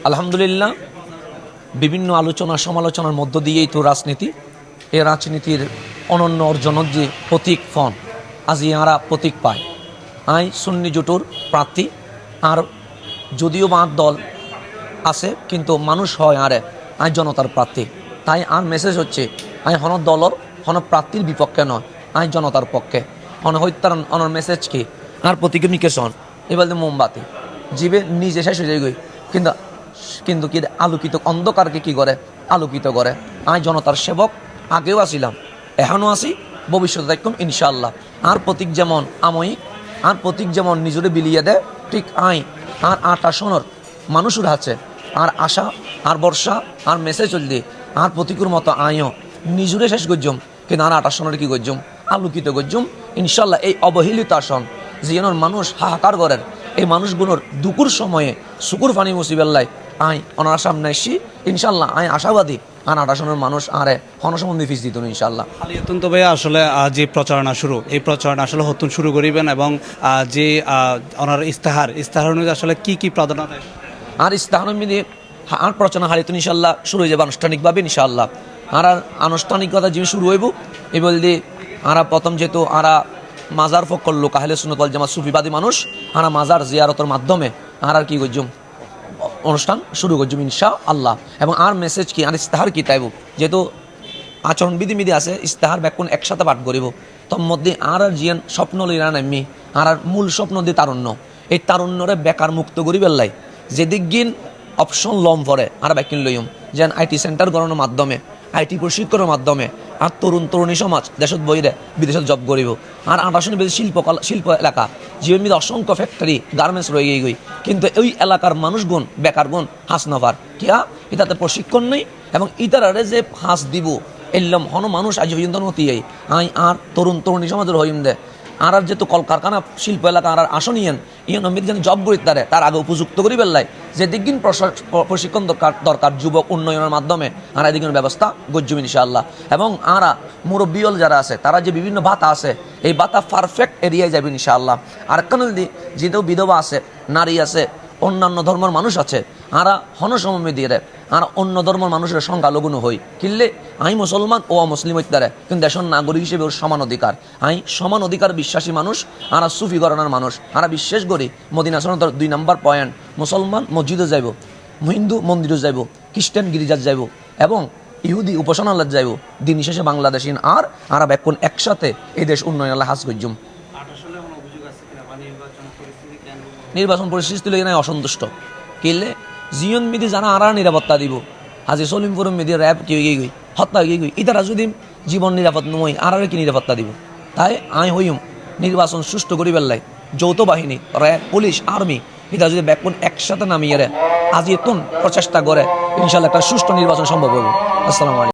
আলহামদুলিল্লাহ, বিভিন্ন আলোচনা সমালোচনার মধ্য দিয়েই তো রাজনীতি, এই রাজনীতির অনন্য অর্জনের যে প্রতীক ফন আজ ইয়ারা প্রতীক পায়। আই সুন্নি জোটর প্রার্থী, আর যদিও বা দল আছে কিন্তু মানুষ হয় আরে আই জনতার প্রার্থী। তাই আর মেসেজ হচ্ছে আই হন দলর হন প্রার্থীর বিপক্ষে নয়, আই জনতার পক্ষে। হন হত্যার অনর মেসেজ কি আর প্রতিকমিকেশন এবার মোমবাতি জীবে নিজে শেষ হয়ে যায় কিন্তু কিন্তু কি আলোকিত অন্ধকারকে কি করে আলোকিত করে। আই জনতার সেবক, আগেও আসিলাম, এখনও আসি, ভবিষ্যতে দেখুন ইনশাআল্লাহ। আর প্রতীক যেমন আময়িক, আর প্রতীক যেমন নিজরে বিলিয়ে দেয়, ঠিক আই আর ৮ আসনের মানুষের আছে আর আশা আর বর্ষা আর মেসেজ চল দিয়ে আর প্রতীকুর মতো আইও নিজরে শেষ গজ্জম, কিন্তু আর ৮ আসনের কি গজ্জম আলোকিত গজ্জম ইনশাআল্লাহ। এই অবহেলিত আসন যেন মানুষ হাহাকার করেন, এই মানুষগুলোর দুপুর সময়ে সুকুর পানি মুসিবেল্লাই আই ওনার সামনে এসি ইনশাল্লাহ। আই আশাবাদী আর ৮ আসনের মানুষ আরে হনসম্বন্ধী ফিস দিত ইনশাল্লাহ। খালিয়াতুন তো ভাইয়া আসলে যে প্রচারণা শুরু, এই প্রচারণা আসলে হতুন শুরু করিবেন এবং যে ওনার ইস্তাহার অনুযায়ী আসলে কি প্রাধান্য দেয় আর ইস্তাহার মিলে আর প্রচারণা হারিতুন ইনশাল্লাহ শুরু হয়ে যাবে আনুষ্ঠানিকভাবে ইনশাআল্লাহ। আর আনুষ্ঠানিকতা যে শুরু হইব এই বলতে আরা প্রথম যেহেতু আরা মাজার ফকল লোক আহলে সুন্নাত ওয়াল জামাত সুফিবাদী মানুষ, আরা মাজার জিয়ারতের মাধ্যমে আর কি করছুম অনুষ্ঠান শুরু করছুম ইনশাআল্লাহ। এবং আর মেসেজ কি আর ইস্তাহার কি তাইব যেহেতু আচরণবিধি মিধি আছে, ইস্তাহার ব্যাকুণ একসাথে পাঠ করিব। তোর মধ্যে আর জিয়ান স্বপ্ন লইরা নামি আর মূল স্বপ্ন দিয়ে তারুণ্য, এই তারুণ্যরে বেকার মুক্ত করি বেল্লাই যেদিক গিন অপশন লম পরে আর ব্যাকিন লইম যেন আইটি সেন্টার গড়ানোর মাধ্যমে, আইটি প্রশিক্ষণের মাধ্যমে আর তরুণী সমাজ দেশত বইরে বিদেশত জব করিব। আর ৮ আসনের বেশি শিল্প এলাকা জীবন মিলে অসংখ্য ফ্যাক্টরি গার্মেন্টস রয়ে গই, কিন্তু ওই এলাকার মানুষগুণ বেকারগুণ হাস নভার কিয়া এটাতে প্রশিক্ষণ নেই এবং ইতারারে যে হাস দিব এলম হন মানুষ আজ পর্যন্ত নতি আই আর তরুণী সমাজের হইম দে আর যেহেতু কলকারখানা শিল্প এলাকা আর আসনিয়েন ইয়ন অমিত যেন জব করি তার আগে উপযুক্ত করি বেল্লাই যে দিকদিন প্রশিক্ষণ দরকার যুবক উন্নয়নের মাধ্যমে আর এদিকের ব্যবস্থা গজ্জুম ইনশাআল্লাহ। এবং আরা মুরব্বিয়ল যারা আছে তারা যে বিভিন্ন ভাতা আছে এই ভাতা পারফেক্ট এরিয়ায় যাবে ইনশাআল্লাহ। আর কানল দি যেহেতু বিধবা আছে, নারী আছে, অন্যান্য ধর্মের মানুষ আছে, আরা হনসমমি দিয়ে দেয় আর অন্য ধর্মের মানুষের সংখ্যালঘু হই কিনলে আই মুসলমান ও অমুসলিম হইতারে কিন্তু দেশের নাগরিক হিসেবে ওর সমান অধিকার। আই সমান অধিকার বিশ্বাসী মানুষ, আর সুফি গণনার মানুষ, আর বিশ্বাস করি মদিনা সনদের ২ নম্বর পয়েন্ট মুসলমান মসজিদে যাইব, হিন্দু মন্দিরে যাইব, খ্রিস্টান গির্জাত যাইব এবং ইহুদি উপাসনালয় যাইব, দিন শেষে বাংলাদেশিন আর আরা ব্যাকুণ একসাথে এই দেশ উন্নয়ন হাস গজ্জুম। নির্বাচন পরিস্থিতি লেগে নাই অসন্তুষ্ট কিনলে জিয়ন মিদি জানা আর নিরাপত্তা দিব হাজি সলিমপুর মিদি র্যাব কি গই হত্যা গিয়ে গই ইতারা যদি জীবন নিরাপদ নয় আর কি নিরাপত্তা দিব। তাই আই হইম নির্বাচন সুষ্ঠু করি বেল্লাই যৌথ বাহিনী র্যাব পুলিশ আর্মি এটা যদি ব্যাকুণ একসাথে নামিয়ে আজি তুন প্রচেষ্টা করে ইনশাল্লাহ একটা সুষ্ঠু নির্বাচন সম্ভব হবে। আসসালামু আলাইকুম।